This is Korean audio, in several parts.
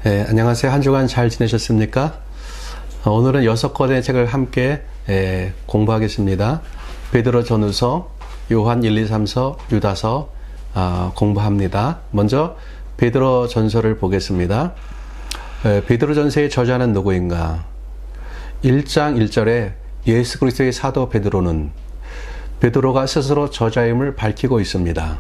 네, 안녕하세요. 한 주간 잘 지내셨습니까? 오늘은 6권의 책을 함께 공부하겠습니다. 베드로 전후서, 요한 1, 2, 3서, 유다서 공부합니다. 먼저 베드로 전서를 보겠습니다. 베드로 전서의 저자는 누구인가? 1장 1절에 예수 그리스도의 사도 베드로는 베드로가 스스로 저자임을 밝히고 있습니다.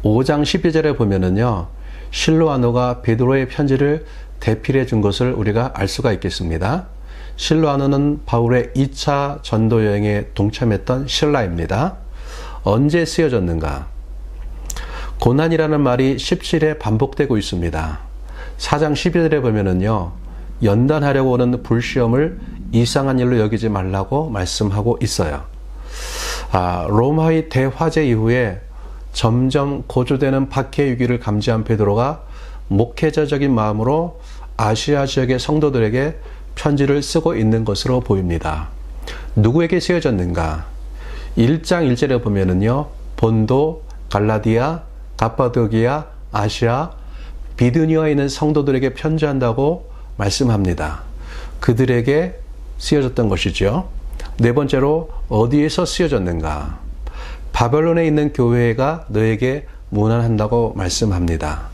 5장 12절에 보면은요, 실로아노가 베드로의 편지를 대필해 준 것을 우리가 알 수가 있겠습니다. 실로아노는 바울의 2차 전도 여행에 동참했던 신라입니다. 언제 쓰여졌는가? 고난이라는 말이 17회 반복되고 있습니다. 4장 12절에 보면은요, 연단하려고 오는 불시험을 이상한 일로 여기지 말라고 말씀하고 있어요. 로마의 대화재 이후에 점점 고조되는 박해 위기를 감지한 베드로가 목회자적인 마음으로 아시아 지역의 성도들에게 편지를 쓰고 있는 것으로 보입니다. 누구에게 쓰여졌는가? 1장 1절에 보면은요, 본도, 갈라디아, 갑바도기아, 아시아, 비두니아에 있는 성도들에게 편지한다고 말씀합니다. 그들에게 쓰여졌던 것이죠. 네 번째로 어디에서 쓰여졌는가? 바벨론에 있는 교회가 너에게 문안한다고 말씀합니다.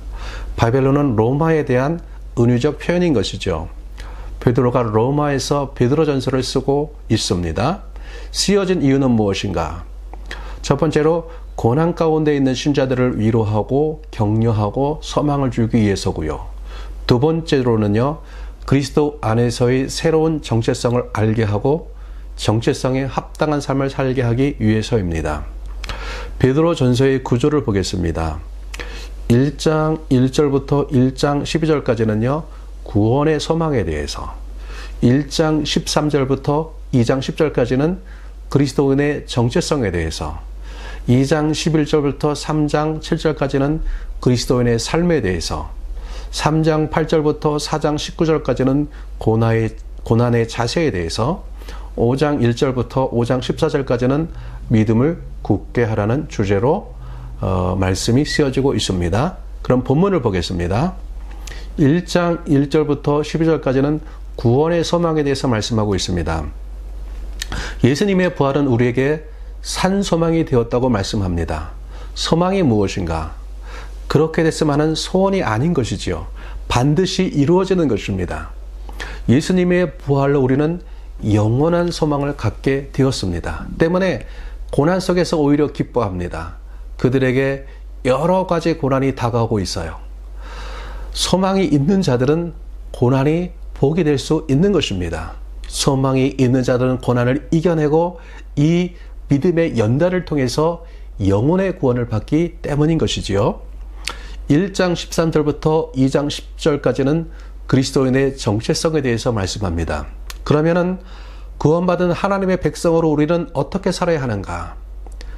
바벨론은 로마에 대한 은유적 표현인 것이죠. 베드로가 로마에서 베드로 전서를 쓰고 있습니다. 쓰여진 이유는 무엇인가? 첫 번째로 고난 가운데 있는 신자들을 위로하고 격려하고 소망을 주기 위해서고요. 두 번째로는요, 그리스도 안에서의 새로운 정체성을 알게 하고 정체성에 합당한 삶을 살게 하기 위해서입니다. 베드로 전서의 구조를 보겠습니다. 1장 1절부터 1장 12절까지는요, 구원의 소망에 대해서, 1장 13절부터 2장 10절까지는 그리스도인의 정체성에 대해서, 2장 11절부터 3장 7절까지는 그리스도인의 삶에 대해서, 3장 8절부터 4장 19절까지는 고난의 자세에 대해서, 5장 1절부터 5장 14절까지는 믿음을 굳게 하라는 주제로 말씀이 쓰여지고 있습니다. 그럼 본문을 보겠습니다. 1장 1절부터 12절까지는 구원의 소망에 대해서 말씀하고 있습니다. 예수님의 부활은 우리에게 산 소망이 되었다고 말씀합니다. 소망이 무엇인가? 그렇게 됐으면 하는 소원이 아닌 것이지요. 반드시 이루어지는 것입니다. 예수님의 부활로 우리는 영원한 소망을 갖게 되었습니다. 때문에 고난 속에서 오히려 기뻐합니다. 그들에게 여러 가지 고난이 다가오고 있어요. 소망이 있는 자들은 고난이 복이 될 수 있는 것입니다. 소망이 있는 자들은 고난을 이겨내고 이 믿음의 연단을 통해서 영혼의 구원을 받기 때문인 것이지요. 1장 13절부터 2장 10절까지는 그리스도인의 정체성에 대해서 말씀합니다. 그러면은 구원받은 하나님의 백성으로 우리는 어떻게 살아야 하는가?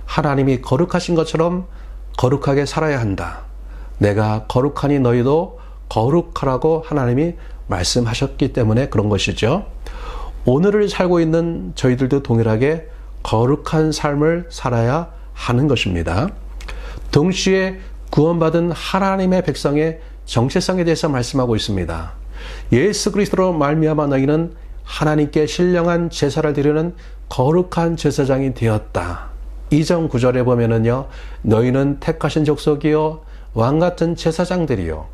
하나님이 거룩하신 것처럼 거룩하게 살아야 한다. 내가 거룩하니 너희도 거룩하라고 하나님이 말씀하셨기 때문에 그런 것이죠. 오늘을 살고 있는 저희들도 동일하게 거룩한 삶을 살아야 하는 것입니다. 동시에 구원받은 하나님의 백성의 정체성에 대해서 말씀하고 있습니다. 예수 그리스도로 말미암아 너희는 하나님께 신령한 제사를 드리는 거룩한 제사장이 되었다. 2장 9절에 보면은요, 너희는 택하신 족속이요 왕같은 제사장들이요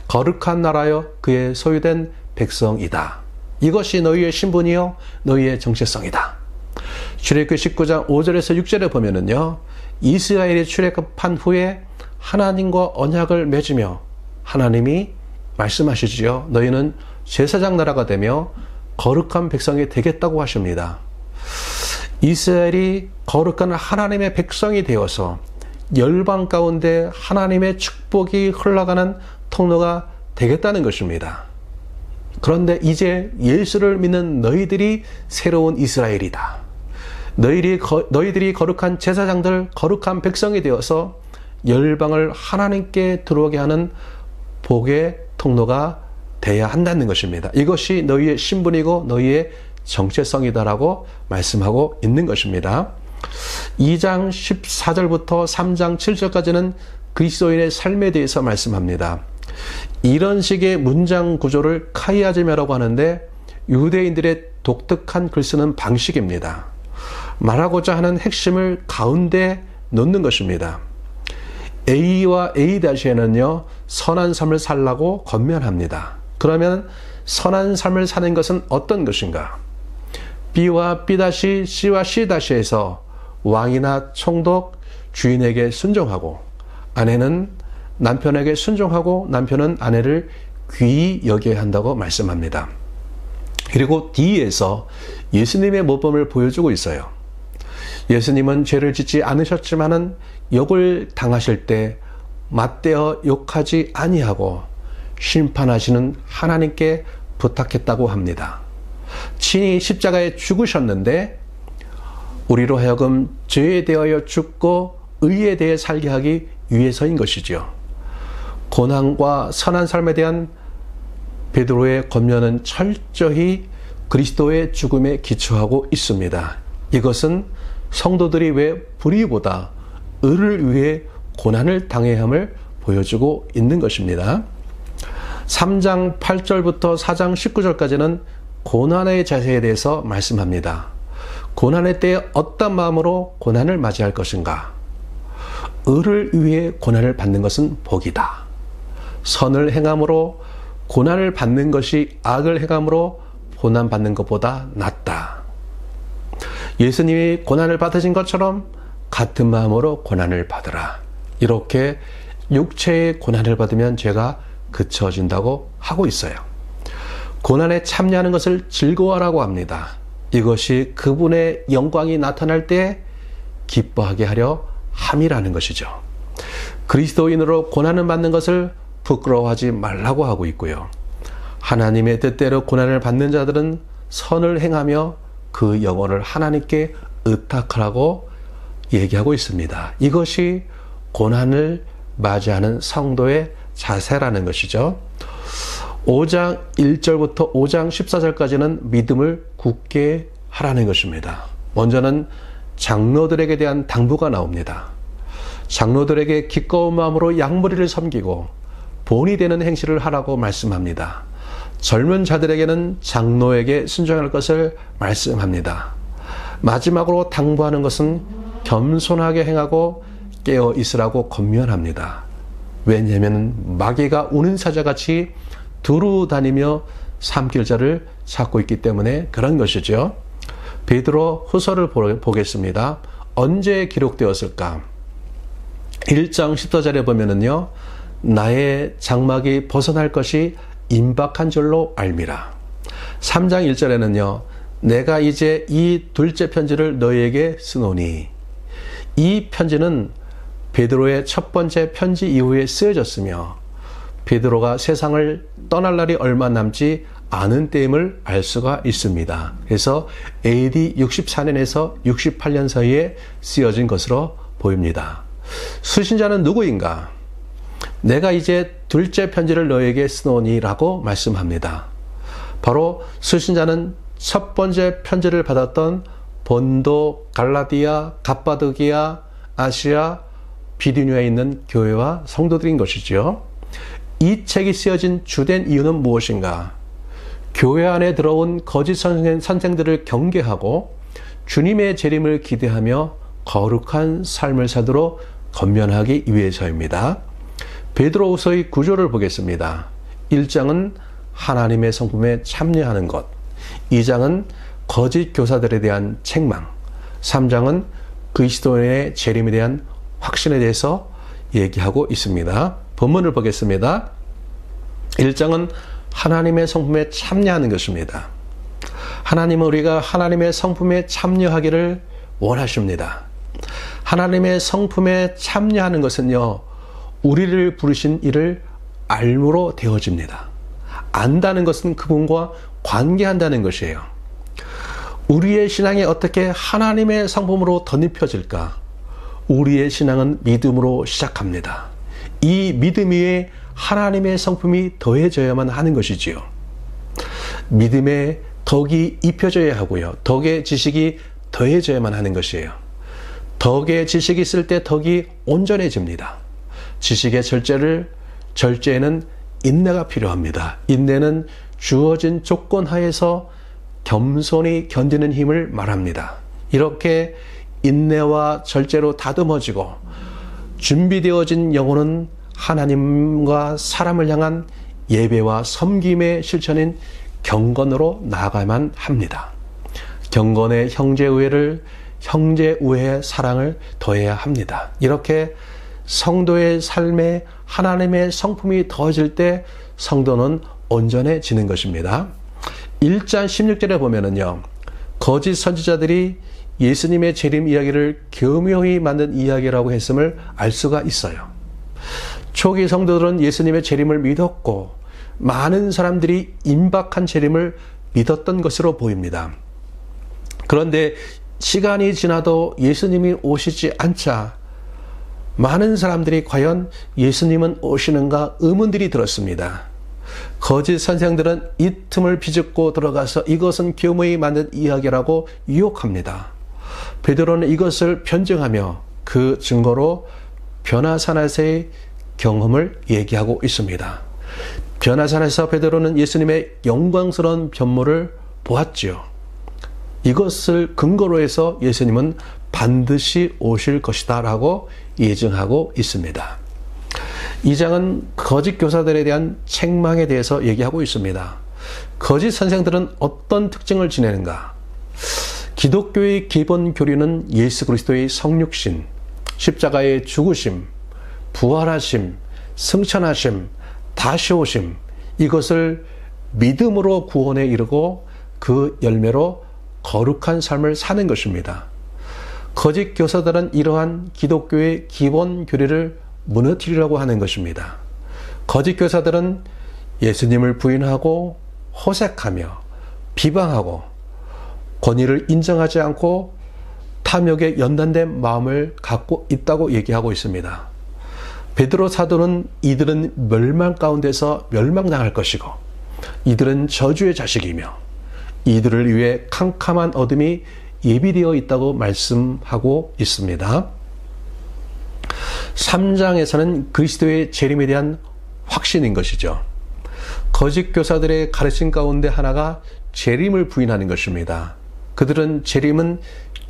거룩한 나라요 그의 소유된 백성이다. 이것이 너희의 신분이요 너희의 정체성이다. 출애굽기 19장 5절에서 6절에 보면은요, 이스라엘이 출애굽한 후에 하나님과 언약을 맺으며 하나님이 말씀하시지요. 너희는 제사장 나라가 되며 거룩한 백성이 되겠다고 하십니다. 이스라엘이 거룩한 하나님의 백성이 되어서 열방 가운데 하나님의 축복이 흘러가는 통로가 되겠다는 것입니다. 그런데 이제 예수를 믿는 너희들이 새로운 이스라엘이다. 너희들이 거룩한 제사장들, 거룩한 백성이 되어서 열방을 하나님께 들어오게 하는 복의 통로가 돼야 한다는 것입니다. 이것이 너희의 신분이고 너희의 정체성이다라고 말씀하고 있는 것입니다. 2장 14절부터 3장 7절까지는 그리스도인의 삶에 대해서 말씀합니다. 이런 식의 문장 구조를 카이아즘이라고 하는데 유대인들의 독특한 글쓰는 방식입니다. 말하고자 하는 핵심을 가운데 놓는 것입니다. A와 A-에는요, 선한 삶을 살라고 권면합니다. 그러면 선한 삶을 사는 것은 어떤 것인가? B와 B-, C와 C-에서 왕이나 총독, 주인에게 순종하고, 아내는 남편에게 순종하고, 남편은 아내를 귀히 여겨야 한다고 말씀합니다. 그리고 D에서 예수님의 모범을 보여주고 있어요. 예수님은 죄를 짓지 않으셨지만은 욕을 당하실 때 맞대어 욕하지 아니하고 심판하시는 하나님께 부탁했다고 합니다. 친히 십자가에 죽으셨는데 우리로 하여금 죄에 대하여 죽고 의에 대해 살게 하기 위해서인 것이지요. 고난과 선한 삶에 대한 베드로의 권면은 철저히 그리스도의 죽음에 기초하고 있습니다. 이것은 성도들이 왜 불의보다 의를 위해 고난을 당해야 함을 보여주고 있는 것입니다. 3장 8절부터 4장 19절까지는 고난의 자세에 대해서 말씀합니다. 고난의 때에 어떤 마음으로 고난을 맞이할 것인가? 의를 위해 고난을 받는 것은 복이다. 선을 행함으로 고난을 받는 것이 악을 행함으로 고난받는 것보다 낫다. 예수님이 고난을 받으신 것처럼 같은 마음으로 고난을 받으라. 이렇게 육체의 고난을 받으면 죄가 그쳐진다고 하고 있어요. 고난에 참여하는 것을 즐거워하라고 합니다. 이것이 그분의 영광이 나타날 때 기뻐하게 하려 함이라는 것이죠. 그리스도인으로 고난을 받는 것을 부끄러워하지 말라고 하고 있고요. 하나님의 뜻대로 고난을 받는 자들은 선을 행하며 그 영혼을 하나님께 의탁하라고 얘기하고 있습니다. 이것이 고난을 맞이하는 성도의 자세라는 것이죠. 5장 1절부터 5장 14절까지는 믿음을 굳게 하라는 것입니다. 먼저는 장로들에게 대한 당부가 나옵니다. 장로들에게 기꺼운 마음으로 양무리를 섬기고 본이 되는 행실을 하라고 말씀합니다. 젊은 자들에게는 장로에게 순종할 것을 말씀합니다. 마지막으로 당부하는 것은 겸손하게 행하고 깨어 있으라고 권면합니다. 왜냐하면 마귀가 우는 사자같이 두루 다니며 삼킬 자를 찾고 있기 때문에 그런 것이죠. 베드로 후서를 보겠습니다. 언제 기록되었을까? 1장 14절에 보면은요, 나의 장막이 벗어날 것이 임박한 줄로 알미라. 3장 1절에는요, 내가 이제 이 둘째 편지를 너희에게 쓰노니. 이 편지는 베드로의 첫 번째 편지 이후에 쓰여졌으며 베드로가 세상을 떠날 날이 얼마 남지 않은 때임을 알 수가 있습니다. 그래서 AD 64년에서 68년 사이에 쓰여진 것으로 보입니다. 수신자는 누구인가? 내가 이제 둘째 편지를 너에게 쓰노니라고 말씀합니다. 바로 수신자는 첫 번째 편지를 받았던 본도, 갈라디아, 갑바도기아, 아시아, 비두니아에 있는 교회와 성도들인 것이지요. 이 책이 쓰여진 주된 이유는 무엇인가? 교회 안에 들어온 거짓 선생들을 경계하고 주님의 재림을 기대하며 거룩한 삶을 사도록 권면하기 위해서입니다. 베드로후서의 구조를 보겠습니다. 1장은 하나님의 성품에 참여하는 것, 2장은 거짓 교사들에 대한 책망, 3장은 그리스도인의 재림에 대한 확신에 대해서 얘기하고 있습니다. 본문을 보겠습니다. 1장은 하나님의 성품에 참여하는 것입니다. 하나님은 우리가 하나님의 성품에 참여하기를 원하십니다. 하나님의 성품에 참여하는 것은요, 우리를 부르신 이를 알므로 되어집니다. 안다는 것은 그분과 관계한다는 것이에요. 우리의 신앙이 어떻게 하나님의 성품으로 덧입혀질까? 우리의 신앙은 믿음으로 시작합니다. 이 믿음 위에 하나님의 성품이 더해져야만 하는 것이지요. 믿음에 덕이 입혀져야 하고요. 덕의 지식이 더해져야만 하는 것이에요. 덕의 지식이 있을 때 덕이 온전해집니다. 지식의 절제에는 인내가 필요합니다. 인내는 주어진 조건 하에서 겸손히 견디는 힘을 말합니다. 이렇게 인내와 절제로 다듬어지고 준비되어진 영혼은 하나님과 사람을 향한 예배와 섬김의 실천인 경건으로 나아가야만 합니다. 경건의 형제우애를 형제우애의 사랑을 더해야 합니다. 이렇게 성도의 삶에 하나님의 성품이 더해질 때 성도는 온전해지는 것입니다. 1장 16절에 보면은요, 거짓 선지자들이 예수님의 재림 이야기를 교묘히 만든 이야기라고 했음을 알 수가 있어요. 초기 성도들은 예수님의 재림을 믿었고 많은 사람들이 임박한 재림을 믿었던 것으로 보입니다. 그런데 시간이 지나도 예수님이 오시지 않자 많은 사람들이 과연 예수님은 오시는가 의문들이 들었습니다. 거짓 선생들은 이 틈을 비집고 들어가서 이것은 교묘히 만든 이야기라고 유혹합니다. 베드로는 이것을 변증하며 그 증거로 변화산에서의 경험을 얘기하고 있습니다. 변화산에서 베드로는 예수님의 영광스러운 변모를 보았지요. 이것을 근거로 해서 예수님은 반드시 오실 것이다 라고 예증하고 있습니다. 이 장은 거짓 교사들에 대한 책망에 대해서 얘기하고 있습니다. 거짓 선생들은 어떤 특징을 지내는가? 기독교의 기본 교리는 예수 그리스도의 성육신, 십자가의 죽으심, 부활하심, 승천하심, 다시 오심, 이것을 믿음으로 구원에 이르고 그 열매로 거룩한 삶을 사는 것입니다. 거짓 교사들은 이러한 기독교의 기본 교리를 무너뜨리려고 하는 것입니다. 거짓 교사들은 예수님을 부인하고 호색하며 비방하고 권위를 인정하지 않고 탐욕에 연단된 마음을 갖고 있다고 얘기하고 있습니다. 베드로 사도는 이들은 멸망 가운데서 멸망당할 것이고 이들은 저주의 자식이며 이들을 위해 캄캄한 어둠이 예비되어 있다고 말씀하고 있습니다. 3장에서는 그리스도의 재림에 대한 확신인 것이죠. 거짓 교사들의 가르침 가운데 하나가 재림을 부인하는 것입니다. 그들은 재림은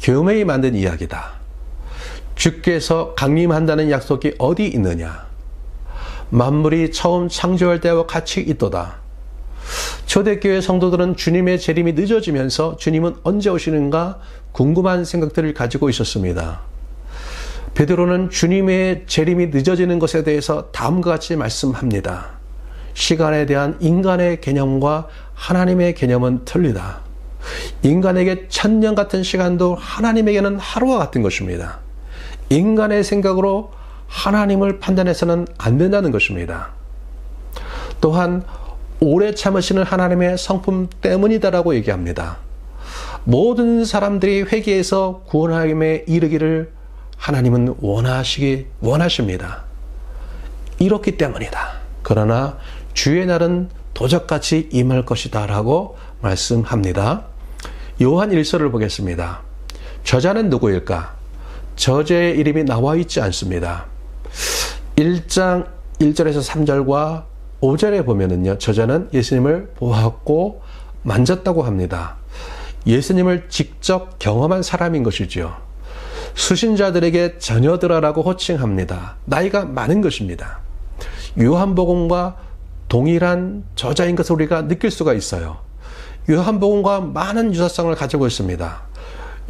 교묘히 만든 이야기다. 주께서 강림한다는 약속이 어디 있느냐? 만물이 처음 창조할 때와 같이 있도다. 초대교회 성도들은 주님의 재림이 늦어지면서 주님은 언제 오시는가 궁금한 생각들을 가지고 있었습니다. 베드로는 주님의 재림이 늦어지는 것에 대해서 다음과 같이 말씀합니다. 시간에 대한 인간의 개념과 하나님의 개념은 틀리다. 인간에게 1000년 같은 시간도 하나님에게는 하루와 같은 것입니다. 인간의 생각으로 하나님을 판단해서는 안 된다는 것입니다. 또한 오래 참으시는 하나님의 성품 때문이다라고 얘기합니다. 모든 사람들이 회개해서 구원함에 이르기를 하나님은 원하십니다. 이렇기 때문이다. 그러나 주의 날은 도적같이 임할 것이다 라고 말씀합니다. 요한 1서를 보겠습니다. 저자는 누구일까? 저자의 이름이 나와 있지 않습니다. 1장 1절에서 3절과 5절에 보면은요, 저자는 예수님을 보았고 만졌다고 합니다. 예수님을 직접 경험한 사람인 것이죠. 수신자들에게 자녀들아라고 호칭합니다. 나이가 많은 것입니다. 요한복음과 동일한 저자인 것을 우리가 느낄 수가 있어요. 요한복음과 많은 유사성을 가지고 있습니다.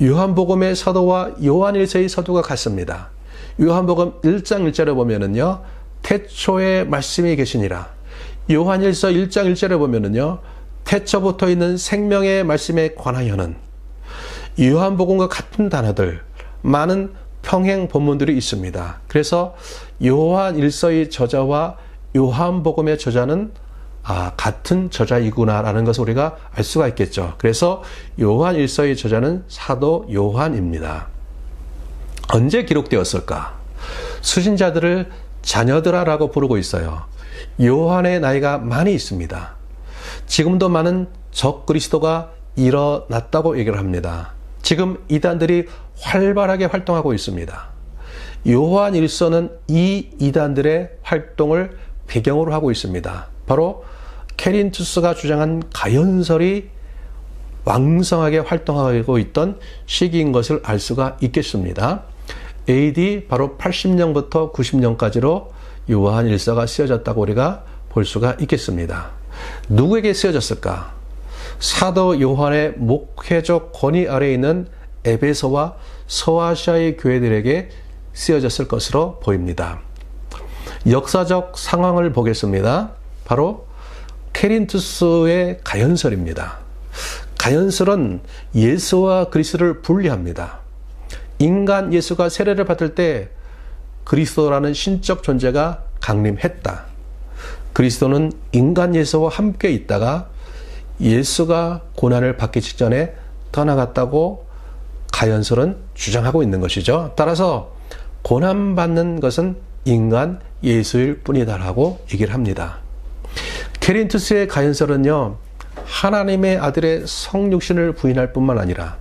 요한복음의 서도와 요한일서의 서도가 같습니다. 요한복음 1장 1절에 보면은요, 태초에 말씀이 계시니라. 요한일서 1장 1절에 보면은요, 태초부터 있는 생명의 말씀에 관하여는. 요한복음과 같은 단어들, 많은 평행 본문들이 있습니다. 그래서 요한일서의 저자와 요한복음의 저자는 같은 저자이구나라는 것을 우리가 알 수가 있겠죠. 그래서 요한일서의 저자는 사도 요한입니다. 언제 기록되었을까? 수신자들을 자녀들아라고 부르고 있어요. 요한의 나이가 많이 있습니다. 지금도 많은 적그리스도가 일어났다고 얘기를 합니다. 지금 이단들이 활발하게 활동하고 있습니다. 요한 1서는 이 이단들의 활동을 배경으로 하고 있습니다. 바로 케린투스가 주장한 가연설이 왕성하게 활동하고 있던 시기인 것을 알 수가 있겠습니다. AD 바로 80년부터 90년까지로 요한 일서가 쓰여졌다고 우리가 볼 수가 있겠습니다. 누구에게 쓰여졌을까? 사도 요한의 목회적 권위 아래에 있는 에베소와 서아시아의 교회들에게 쓰여졌을 것으로 보입니다. 역사적 상황을 보겠습니다. 바로 케린투스의 가연설입니다. 가연설은 예수와 그리스도를 분리합니다. 인간 예수가 세례를 받을 때 그리스도라는 신적 존재가 강림했다. 그리스도는 인간 예수와 함께 있다가 예수가 고난을 받기 직전에 떠나갔다고 가연설은 주장하고 있는 것이죠. 따라서 고난받는 것은 인간 예수일 뿐이다라고 얘기를 합니다. 케린투스의 가연설은요, 하나님의 아들의 성육신을 부인할 뿐만 아니라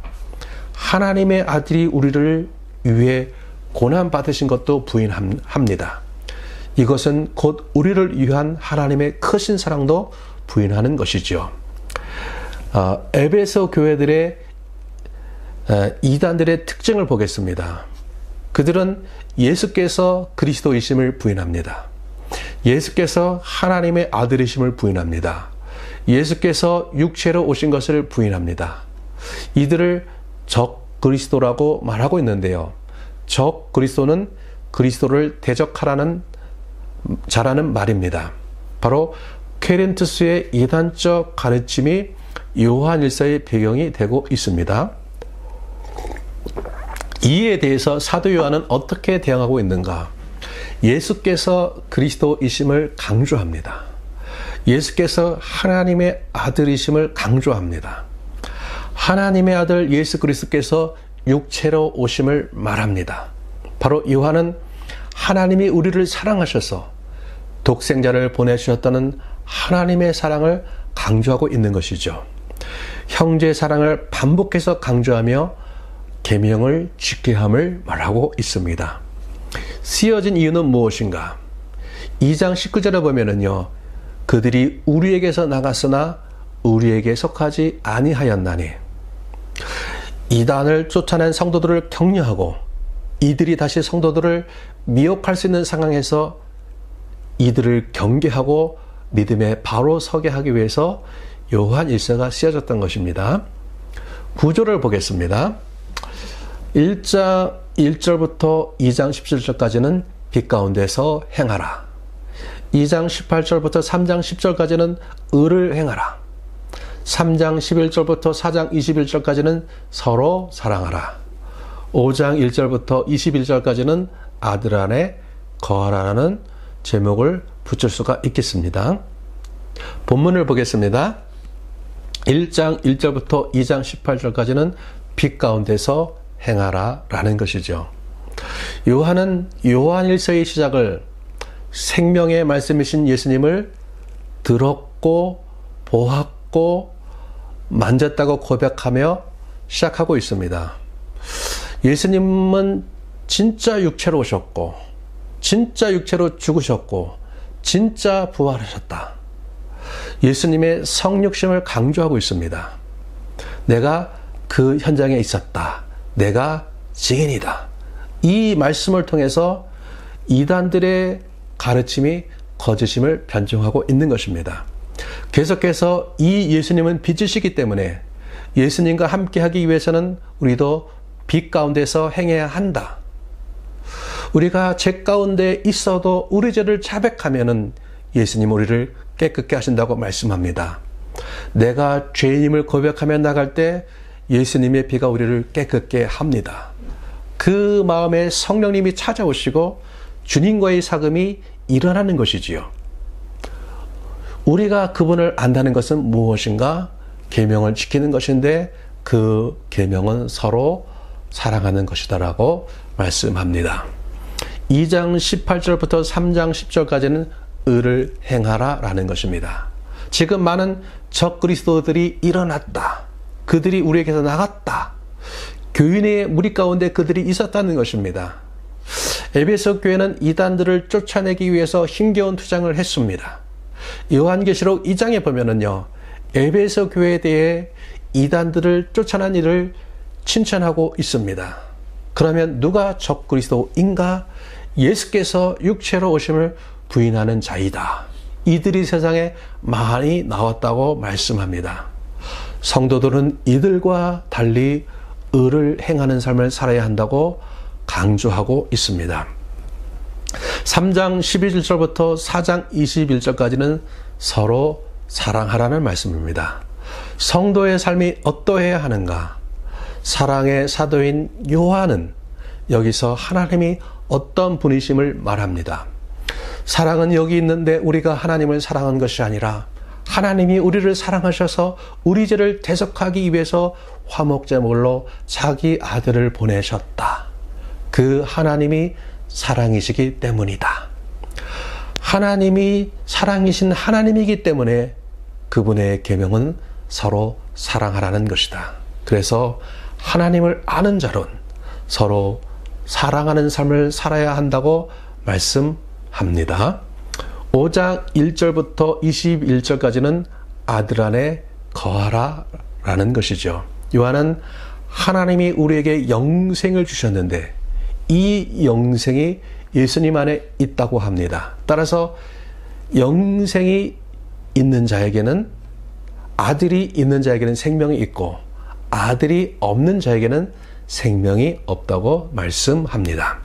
하나님의 아들이 우리를 위해 고난받으신 것도 부인합니다. 이것은 곧 우리를 위한 하나님의 크신 사랑도 부인하는 것이죠. 에베소 교회들의 이단들의 특징을 보겠습니다. 그들은 예수께서 그리스도이심을 부인합니다. 예수께서 하나님의 아들이심을 부인합니다. 예수께서 육체로 오신 것을 부인합니다. 이들을 적 그리스도라고 말하고 있는데요. 적 그리스도는 그리스도를 대적하라는 자라는 말입니다. 바로 케린투스의 이단적 가르침이 요한일서의 배경이 되고 있습니다. 이에 대해서 사도 요한은 어떻게 대응하고 있는가? 예수께서 그리스도이심을 강조합니다. 예수께서 하나님의 아들이심을 강조합니다. 하나님의 아들 예수 그리스도께서 육체로 오심을 말합니다. 바로 요한은 하나님이 우리를 사랑하셔서 독생자를 보내주셨다는 하나님의 사랑을 강조하고 있는 것이죠. 형제 사랑을 반복해서 강조하며 계명을 지켜야 함을 말하고 있습니다. 쓰여진 이유는 무엇인가? 2장 19절에 보면은요, 그들이 우리에게서 나갔으나 우리에게 속하지 아니하였나니. 이단을 쫓아낸 성도들을 격려하고 이들이 다시 성도들을 미혹할 수 있는 상황에서 이들을 경계하고 믿음에 바로 서게 하기 위해서 요한 일서가 쓰여졌던 것입니다. 구조를 보겠습니다. 1장 1절부터 2장 17절까지는 빛 가운데서 행하라. 2장 18절부터 3장 10절까지는 의를 행하라. 3장 11절부터 4장 21절까지는 서로 사랑하라. 5장 1절부터 21절까지는 아들 안에 거하라는 제목을 붙일 수가 있겠습니다. 본문을 보겠습니다. 1장 1절부터 2장 18절까지는 빛 가운데서 행하라 라는 것이죠. 요한은 요한일서의 시작을 생명의 말씀이신 예수님을 들었고 보았고 만졌다고 고백하며 시작하고 있습니다. 예수님은 진짜 육체로 오셨고 진짜 육체로 죽으셨고 진짜 부활하셨다. 예수님의 성육심을 강조하고 있습니다. 내가 그 현장에 있었다. 내가 증인이다. 이 말씀을 통해서 이단들의 가르침이 거짓임을 변증하고 있는 것입니다. 계속해서 이 예수님은 빛이시기 때문에 예수님과 함께하기 위해서는 우리도 빛 가운데서 행해야 한다. 우리가 죄 가운데 있어도 우리 죄를 자백하면은 예수님 우리를 깨끗게 하신다고 말씀합니다. 내가 죄인임을 고백하며 나갈 때 예수님의 피가 우리를 깨끗게 합니다. 그 마음에 성령님이 찾아오시고 주님과의 사귐이 일어나는 것이지요. 우리가 그분을 안다는 것은 무엇인가? 계명을 지키는 것인데 그 계명은 서로 사랑하는 것이다라고 말씀합니다. 2장 18절부터 3장 10절까지는 의를 행하라 라는 것입니다. 지금 많은 적그리스도들이 일어났다. 그들이 우리에게서 나갔다. 교인의 무리 가운데 그들이 있었다는 것입니다. 에베소 교회는 이단들을 쫓아내기 위해서 힘겨운 투쟁을 했습니다. 요한계시록 2장에 보면은요, 에베소 교회에 대해 이단들을 쫓아낸 일을 칭찬하고 있습니다. 그러면 누가 적그리스도인가? 예수께서 육체로 오심을 부인하는 자이다. 이들이 세상에 많이 나왔다고 말씀합니다. 성도들은 이들과 달리 의를 행하는 삶을 살아야 한다고 강조하고 있습니다. 3장 11절부터 4장 21절까지는 서로 사랑하라는 말씀입니다. 성도의 삶이 어떠해야 하는가? 사랑의 사도인 요한은 여기서 하나님이 어떤 분이심을 말합니다. 사랑은 여기 있는데 우리가 하나님을 사랑한 것이 아니라 하나님이 우리를 사랑하셔서 우리 죄를 대속하기 위해서 화목제물로 자기 아들을 보내셨다. 그 하나님이 사랑이시기 때문이다. 하나님이 사랑이신 하나님이기 때문에 그분의 계명은 서로 사랑하라는 것이다. 그래서 하나님을 아는 자론 서로 사랑하는 삶을 살아야 한다고 말씀합니다. 5장 1절부터 21절까지는 아들 안에 거하라 라는 것이죠. 요한은 하나님이 우리에게 영생을 주셨는데 이 영생이 예수님 안에 있다고 합니다. 따라서 영생이 있는 자에게는, 아들이 있는 자에게는 생명이 있고 아들이 없는 자에게는 생명이 없다고 말씀합니다.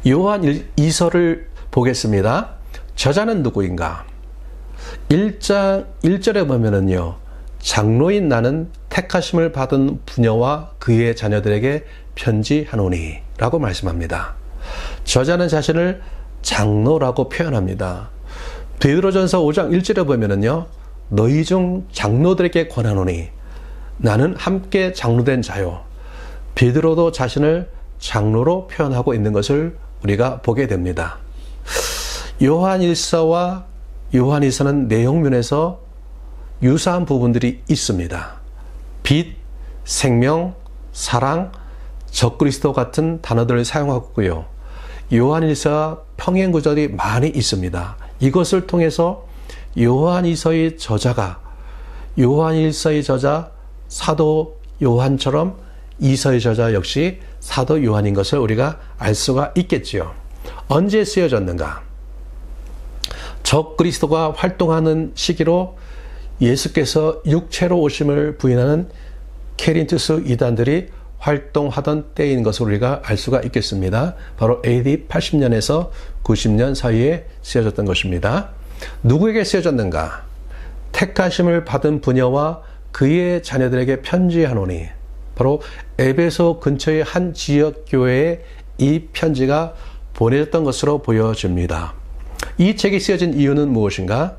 요한 2서를 보겠습니다. 저자는 누구인가? 1장 1절에 보면은요, 장로인 나는 택하심을 받은 부녀와 그의 자녀들에게 편지하노니 라고 말씀합니다. 저자는 자신을 장로라고 표현합니다. 베드로전서 5장 1절에 보면은요, 너희 중 장로들에게 권하노니 나는 함께 장로된 자요. 베드로도 자신을 장로로 표현하고 있는 것을 우리가 보게 됩니다. 요한 1서와 요한 2서는 내용면에서 유사한 부분들이 있습니다. 빛, 생명, 사랑, 적그리스도 같은 단어들을 사용하고 있고요. 요한 1서와 평행 구절이 많이 있습니다. 이것을 통해서 요한 2서의 저자가 요한 1서의 저자 사도 요한처럼 2서의 저자 역시 사도 요한인 것을 우리가 알 수가 있겠지요. 언제 쓰여졌는가? 적그리스도가 활동하는 시기로 예수께서 육체로 오심을 부인하는 케린투스 이단들이 활동하던 때인 것을 우리가 알 수가 있겠습니다. 바로 AD 80년에서 90년 사이에 쓰여졌던 것입니다. 누구에게 쓰여졌는가? 택하심을 받은 부녀와 그의 자녀들에게 편지하노니, 바로 에베소 근처의 한 지역 교회에 이 편지가 보내졌던 것으로 보여집니다. 이 책이 쓰여진 이유는 무엇인가?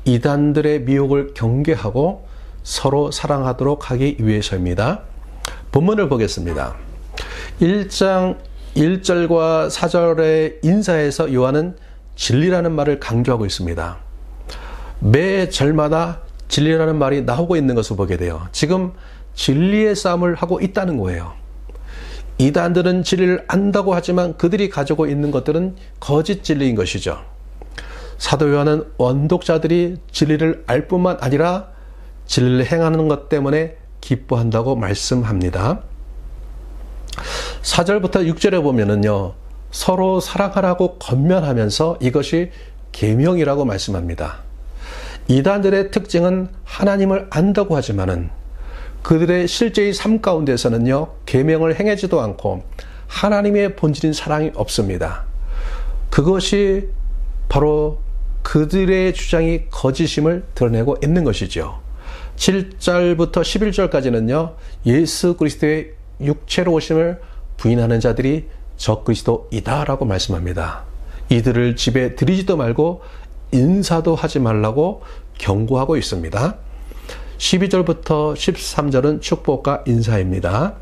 이단들의 미혹을 경계하고 서로 사랑하도록 하기 위해서입니다. 본문을 보겠습니다. 1장 1절과 4절의 인사에서 요한은 진리라는 말을 강조하고 있습니다. 매 절마다 진리라는 말이 나오고 있는 것을 보게 돼요. 지금 진리의 싸움을 하고 있다는 거예요. 이단들은 진리를 안다고 하지만 그들이 가지고 있는 것들은 거짓 진리인 것이죠. 사도 요한은 원독자들이 진리를 알 뿐만 아니라 진리를 행하는 것 때문에 기뻐한다고 말씀합니다. 4절부터 6절에 보면은요, 서로 사랑하라고 권면하면서 이것이 계명이라고 말씀합니다. 이단들의 특징은 하나님을 안다고 하지만은 그들의 실제의 삶 가운데서는요, 계명을 행하지도 않고 하나님의 본질인 사랑이 없습니다. 그것이 바로 그들의 주장이 거짓임을 드러내고 있는 것이죠. 7절부터 11절까지는요, 예수 그리스도의 육체로 오심을 부인하는 자들이 적그리스도이다라고 말씀합니다. 이들을 집에 들이지도 말고 인사도 하지 말라고 경고하고 있습니다. 12절부터 13절은 축복과 인사입니다.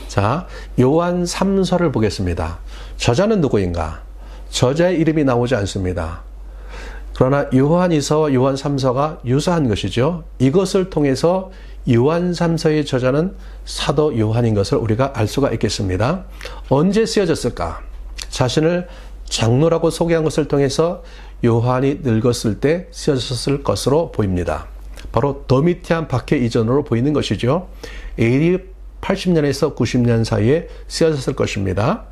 자, 요한 3서를 보겠습니다. 저자는 누구인가? 저자의 이름이 나오지 않습니다. 그러나 요한 2서와 요한 3서가 유사한 것이죠. 이것을 통해서 요한 3서의 저자는 사도 요한인 것을 우리가 알 수가 있겠습니다. 언제 쓰여졌을까? 자신을 장로라고 소개한 것을 통해서 요한이 늙었을 때 쓰여졌을 것으로 보입니다. 바로 도미티안 박해 이전으로 보이는 것이죠. AD 80년에서 90년 사이에 쓰여졌을 것입니다.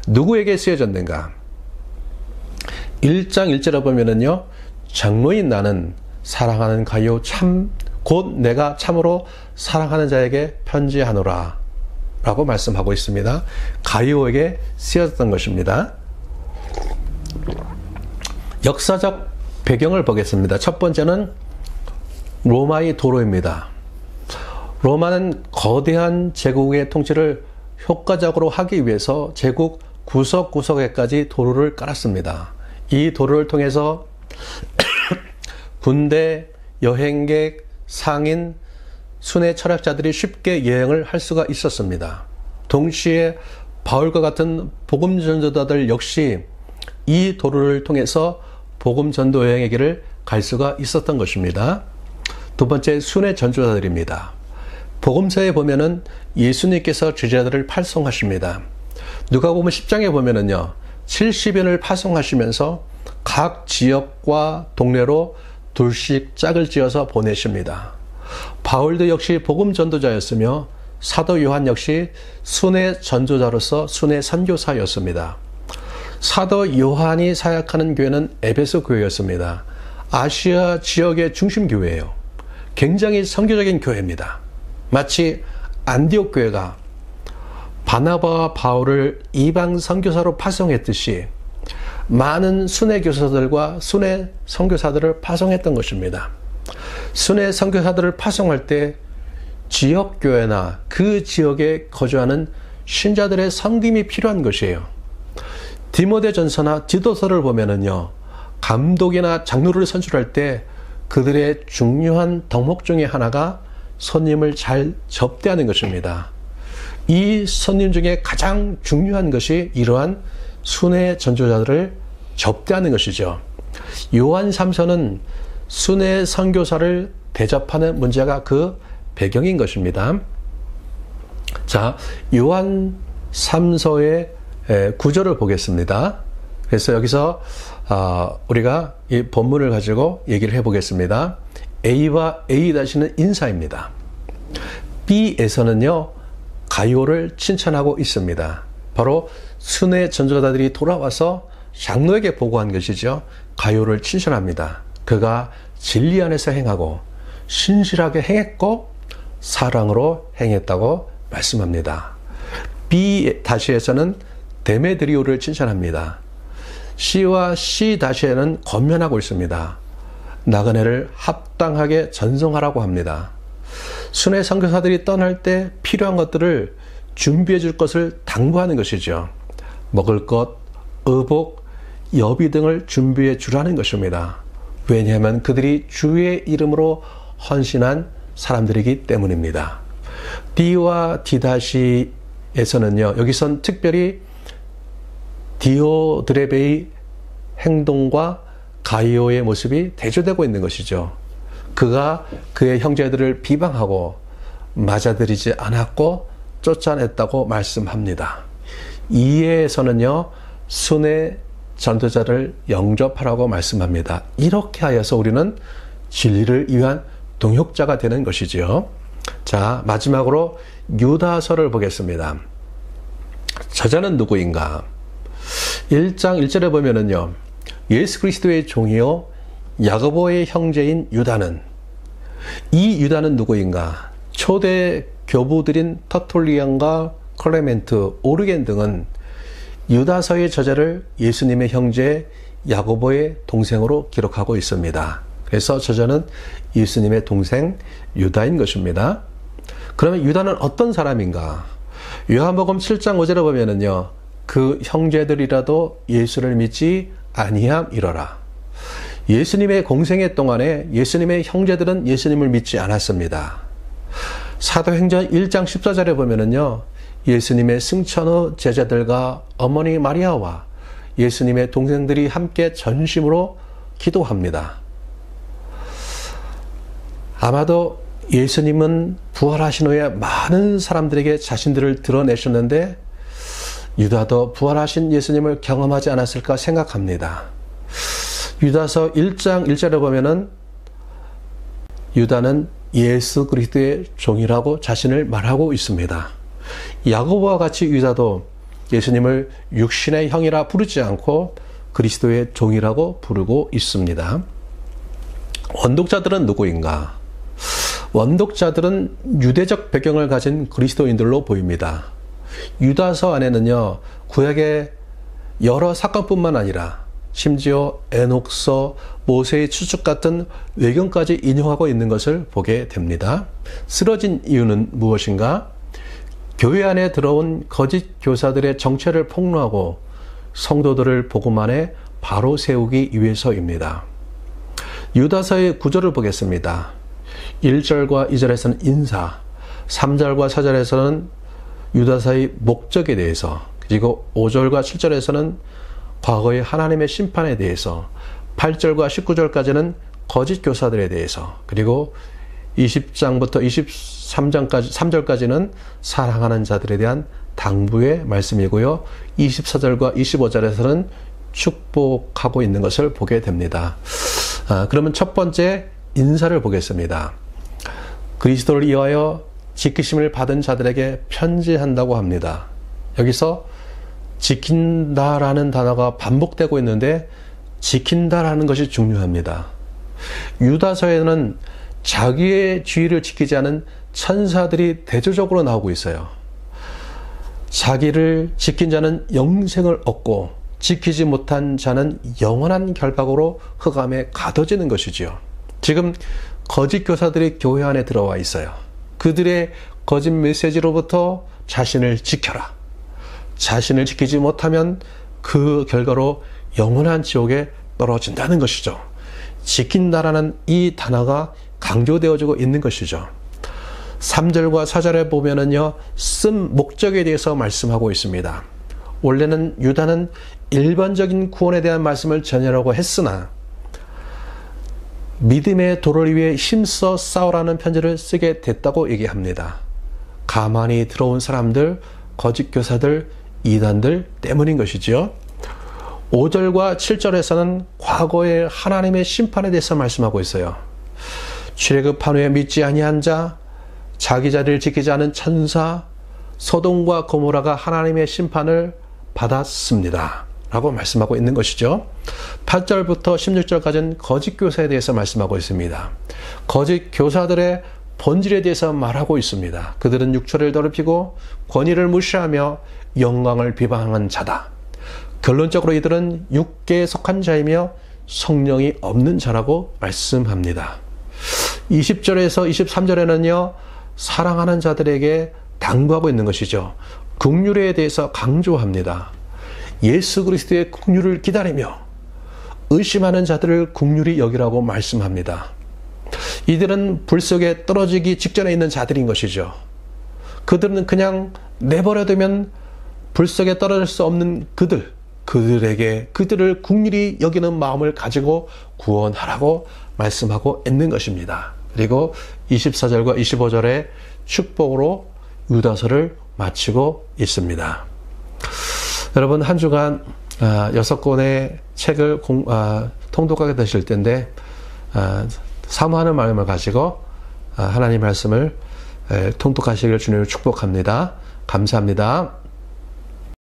누구에게 쓰여졌는가? 1장 1절에 보면은요, 장로인 나는 사랑하는 가요 곧 내가 참으로 사랑하는 자에게 편지하노라 라고 말씀하고 있습니다. 가요에게 쓰여졌던 것입니다. 역사적 배경을 보겠습니다. 첫 번째는 로마의 도로입니다. 로마는 거대한 제국의 통치를 효과적으로 하기 위해서 제국 구석구석에까지 도로를 깔았습니다. 이 도로를 통해서 군대, 여행객, 상인, 순회 철학자들이 쉽게 여행을 할 수가 있었습니다. 동시에 바울과 같은 복음 전도자들 역시 이 도로를 통해서 복음 전도 여행의 길을 갈 수가 있었던 것입니다. 두 번째, 순회 전도자들입니다. 복음서에 보면은 예수님께서 제자들을 파송하십니다. 누가복음 10장에 보면은요, 70인을 파송하시면서 각 지역과 동네로 둘씩 짝을 지어서 보내십니다. 바울도 역시 복음 전도자였으며 사도 요한 역시 순회 전도자로서 순회 선교사였습니다. 사도 요한이 사역하는 교회는 에베소 교회였습니다. 아시아 지역의 중심 교회예요. 굉장히 선교적인 교회입니다. 마치 안디옥 교회가 바나바와 바울을 이방 선교사로 파송했듯이 많은 순회 교사들과 순회 선교사들을 파송했던 것입니다. 순회 선교사들을 파송할 때 지역 교회나 그 지역에 거주하는 신자들의 섬김이 필요한 것이에요. 디모데전서나 디도서를 보면은요, 감독이나 장로를 선출할 때 그들의 중요한 덕목 중에 하나가 손님을 잘 접대하는 것입니다. 이 손님 중에 가장 중요한 것이 이러한 순회 전도자들을 접대하는 것이죠. 요한 3서는 순회 선교사를 대접하는 문제가 그 배경인 것입니다. 자, 요한 3서의 구절을 보겠습니다. 그래서 여기서 우리가 이 본문을 가지고 얘기를 해보겠습니다. A와 A-는 인사입니다. B에서는요, 가요를 칭찬하고 있습니다. 바로 순회 전도자들이 돌아와서 장로에게 보고한 것이죠. 가요를 칭찬합니다. 그가 진리 안에서 행하고 신실하게 행했고 사랑으로 행했다고 말씀합니다. B-에서는 데메드리오를 칭찬합니다. C와 C-에는 권면하고 있습니다. 나그네를 합당하게 전송하라고 합니다. 순회 선교사들이 떠날 때 필요한 것들을 준비해 줄 것을 당부하는 것이죠. 먹을 것, 의복, 여비 등을 준비해 주라는 것입니다. 왜냐하면 그들이 주의 이름으로 헌신한 사람들이기 때문입니다. D와 D-에서는요, 여기선 특별히 디오드레베의 행동과 가이오의 모습이 대조되고 있는 것이죠. 그가 그의 형제들을 비방하고 맞아들이지 않았고 쫓아냈다고 말씀합니다. 이에서는요, 순회 전도자를 영접하라고 말씀합니다. 이렇게 하여서 우리는 진리를 위한 동역자가 되는 것이지요. 자, 마지막으로 유다서를 보겠습니다. 저자는 누구인가? 1장 1절에 보면은요, 예수 그리스도의 종이요 야고보의 형제인 유다는, 이 유다는 누구인가? 초대 교부들인 터툴리안과 클레멘트, 오르겐 등은 유다서의 저자를 예수님의 형제 야고보의 동생으로 기록하고 있습니다. 그래서 저자는 예수님의 동생 유다인 것입니다. 그러면 유다는 어떤 사람인가? 요한복음 7장 5절에 보면은요, 그 형제들이라도 예수를 믿지 아니함이러라. 예수님의 공생애 동안에 예수님의 형제들은 예수님을 믿지 않았습니다. 사도행전 1장 14절에 보면은요, 예수님의 승천의 제자들과 어머니 마리아와 예수님의 동생들이 함께 전심으로 기도합니다. 아마도 예수님은 부활하신 후에 많은 사람들에게 자신들을 드러내셨는데 유다도 부활하신 예수님을 경험하지 않았을까 생각합니다. 유다서 1장 1절에 보면은 유다는 예수 그리스도의 종이라고 자신을 말하고 있습니다. 야고보와 같이 유다도 예수님을 육신의 형이라 부르지 않고 그리스도의 종이라고 부르고 있습니다. 원독자들은 누구인가? 원독자들은 유대적 배경을 가진 그리스도인들로 보입니다. 유다서 안에는요, 구약의 여러 사건뿐만 아니라 심지어 에녹서, 모세의 추측 같은 외경까지 인용하고 있는 것을 보게 됩니다. 쓰러진 이유는 무엇인가? 교회 안에 들어온 거짓 교사들의 정체를 폭로하고 성도들을 복음 안에 바로 세우기 위해서입니다. 유다서의 구절을 보겠습니다. 1절과 2절에서는 인사, 3절과 4절에서는 유다서의 목적에 대해서, 그리고 5절과 7절에서는 과거의 하나님의 심판에 대해서, 8절과 19절까지는 거짓 교사들에 대해서, 그리고 20장부터 23장까지 3절까지는 사랑하는 자들에 대한 당부의 말씀이고요. 24절과 25절에서는 축복하고 있는 것을 보게 됩니다. 그러면 첫 번째 인사를 보겠습니다. 그리스도를 위하여 지키심을 받은 자들에게 편지한다고 합니다. 여기서 지킨다라는 단어가 반복되고 있는데 지킨다라는 것이 중요합니다. 유다서에는 자기의 주의를 지키지 않은 천사들이 대조적으로 나오고 있어요. 자기를 지킨 자는 영생을 얻고 지키지 못한 자는 영원한 결박으로 흑암에 가둬지는 것이지요. 지금 거짓 교사들이 교회 안에 들어와 있어요. 그들의 거짓 메시지로부터 자신을 지켜라. 자신을 지키지 못하면 그 결과로 영원한 지옥에 떨어진다는 것이죠. 지킨다라는 이 단어가 강조되어지고 있는 것이죠. 3절과 4절에 보면은요, 쓴 목적에 대해서 말씀하고 있습니다. 원래는 유다는 일반적인 구원에 대한 말씀을 전하려고 했으나 믿음의 도를 위해 힘써 싸우라는 편지를 쓰게 됐다고 얘기합니다. 가만히 들어온 사람들, 거짓 교사들, 이단들 때문인 것이죠. 5절과 7절에서는 과거의 하나님의 심판에 대해서 말씀하고 있어요. 출애굽한 후에 믿지 아니한 자, 자기 자리를 지키지 않은 천사, 소돔과 고모라가 하나님의 심판을 받았습니다. 라고 말씀하고 있는 것이죠. 8절부터 16절까지는 거짓 교사에 대해서 말씀하고 있습니다. 거짓 교사들의 본질에 대해서 말하고 있습니다. 그들은 육체를 더럽히고 권위를 무시하며 영광을 비방한 자다. 결론적으로 이들은 육계에 속한 자이며 성령이 없는 자라고 말씀합니다. 20절에서 23절에는요, 사랑하는 자들에게 당부하고 있는 것이죠. 긍휼에 대해서 강조합니다. 예수 그리스도의 긍휼을 기다리며 의심하는 자들을 긍휼히 여기라고 말씀합니다. 이들은 불 속에 떨어지기 직전에 있는 자들인 것이죠. 그들은 그냥 내버려두면 불 속에 떨어질 수 없는 그들을 긍휼히 여기는 마음을 가지고 구원하라고 말씀하고 있는 것입니다. 그리고 24절과 25절의 축복으로 유다서를 마치고 있습니다. 여러분, 한 주간 6권의 책을 통독하게 되실 텐데 사모하는 마음을 가지고 하나님 말씀을 통독하시기를 주님을 축복합니다. 감사합니다.